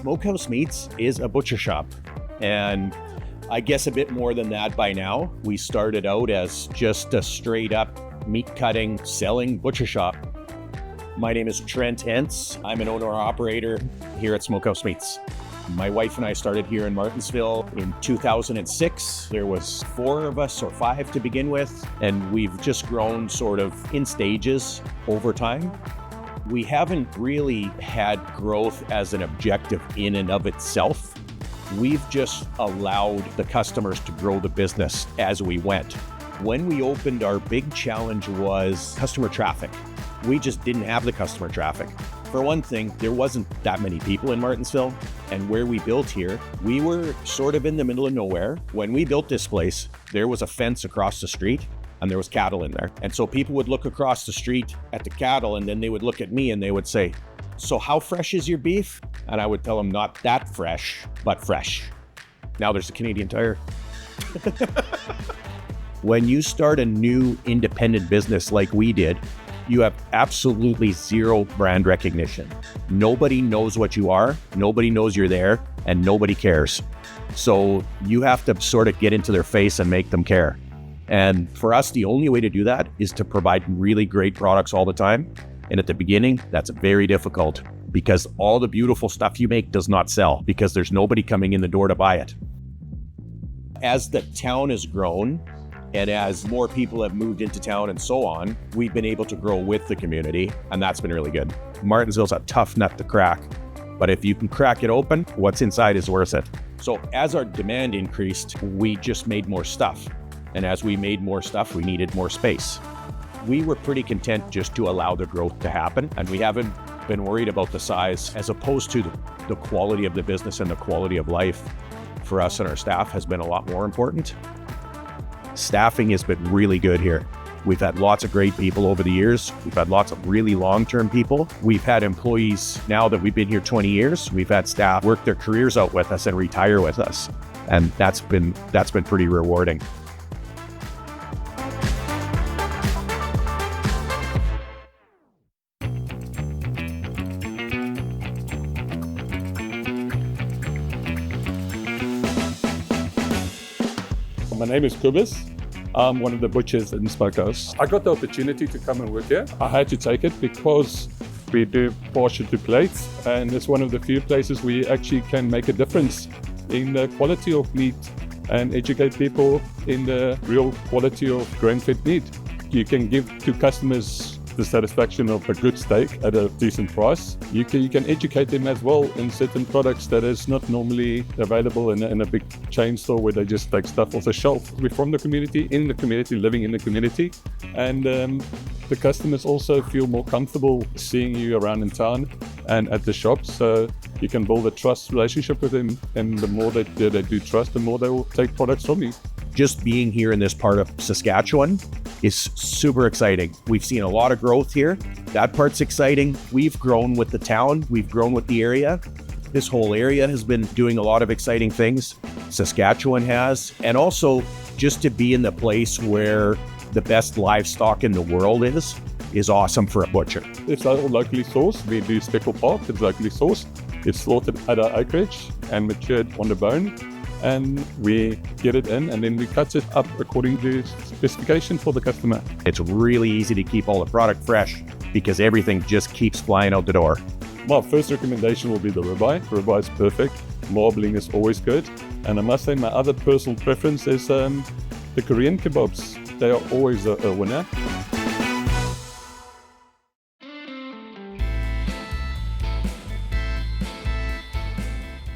Smokehaus Meats is a butcher shop, and I guess a bit more than that by now. We started out as just a straight up meat cutting, selling butcher shop. My name is Trent Entz. I'm an owner-operator here at Smokehaus Meats. My wife and I started here in Martensville in 2006. There was 4 of us or 5 to begin with, and we've just grown sort of in stages over time. We haven't really had growth as an objective in and of itself. We've just allowed the customers to grow the business as we went. When we opened, our big challenge was customer traffic. We just didn't have the customer traffic. For one thing, there wasn't that many people in Martensville, and where we built here, we were sort of in the middle of nowhere. When we built this place, there was a fence across the street and there was cattle in there. And so people would look across the street at the cattle, and then they would look at me and they would say, "So how fresh is your beef?" And I would tell them, "Not that fresh, but fresh." Now there's a Canadian Tire. When you start a new independent business like we did, you have absolutely zero brand recognition. Nobody knows what you are, nobody knows you're there, and nobody cares. So you have to sort of get into their face and make them care. And for us, the only way to do that is to provide really great products all the time. And at the beginning, that's very difficult because all the beautiful stuff you make does not sell because there's nobody coming in the door to buy it. As the town has grown, and as more people have moved into town and so on, we've been able to grow with the community, and that's been really good. Martensville's a tough nut to crack, but if you can crack it open, what's inside is worth it. So as our demand increased, we just made more stuff. And as we made more stuff, we needed more space. We were pretty content just to allow the growth to happen, and we haven't been worried about the size as opposed to the quality of the business and the quality of life for us and our staff has been a lot more important. Staffing has been really good here. We've had lots of great people over the years. We've had lots of really long-term people. We've had employees now that we've been here 20 years. We've had staff work their careers out with us and retire with us. And that's been pretty rewarding. My name is Kubis. I'm one of the butchers in Smokehaus. I got the opportunity to come and work here. I had to take it because we do portion to plates, and it's one of the few places we actually can make a difference in the quality of meat and educate people in the real quality of grain-fed meat. You can give to customers the satisfaction of a good steak at a decent price. You can educate them as well in certain products that is not normally available in a big chain store where they just take stuff off the shelf. We're from the community, in the community, living in the community, and the customers also feel more comfortable seeing you around in town and at the shop, so you can build a trust relationship with them, and the more they do trust, the more they will take products from you. Just being here in this part of Saskatchewan is super exciting. We've seen a lot of growth here. That part's exciting. We've grown with the town. We've grown with the area. This whole area has been doing a lot of exciting things. Saskatchewan has. And also just to be in the place where the best livestock in the world is awesome for a butcher. It's all locally sourced. We do speckled pork. It's locally sourced. It's slaughtered at our acreage and matured on the bone. And we get it in and then we cut it up according to specification for the customer. It's really easy to keep all the product fresh because everything just keeps flying out the door. My first recommendation will be the ribeye. Ribeye is perfect. Marbling is always good. And I must say my other personal preference is the Korean kebabs. They are always a winner.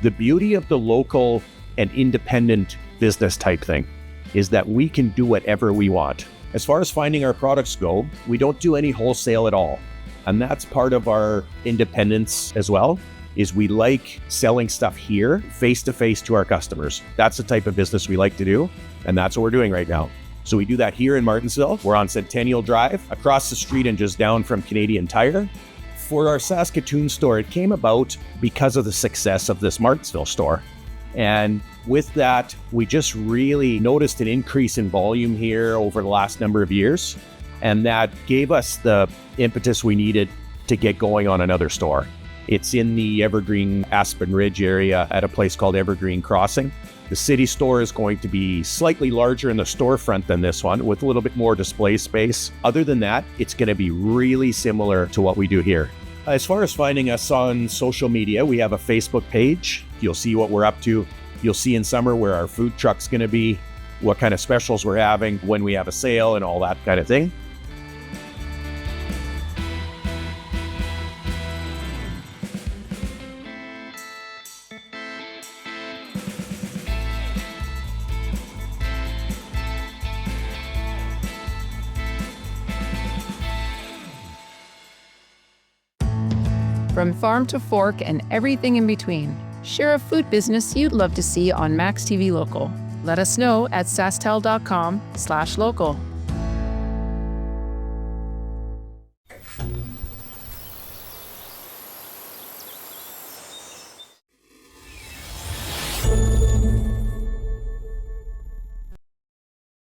The beauty of the local and independent business type thing is that we can do whatever we want. As far as finding our products go, we don't do any wholesale at all. And that's part of our independence as well, is we like selling stuff here face to face to our customers. That's the type of business we like to do, and that's what we're doing right now. So we do that here in Martensville. We're on Centennial Drive, across the street and just down from Canadian Tire. For our Saskatoon store, it came about because of the success of this Martensville store. And with that, we just really noticed an increase in volume here over the last number of years. And that gave us the impetus we needed to get going on another store. It's in the Evergreen Aspen Ridge area at a place called Evergreen Crossing. The city store is going to be slightly larger in the storefront than this one, with a little bit more display space. Other than that, it's going to be really similar to what we do here. As far as finding us on social media, we have a Facebook page. You'll see what we're up to. You'll see in summer where our food truck's going to be, what kind of specials we're having, when we have a sale, and all that kind of thing. From farm to fork and everything in between, share a food business you'd love to see on maxTV Local. Let us know at SaskTel.com/local.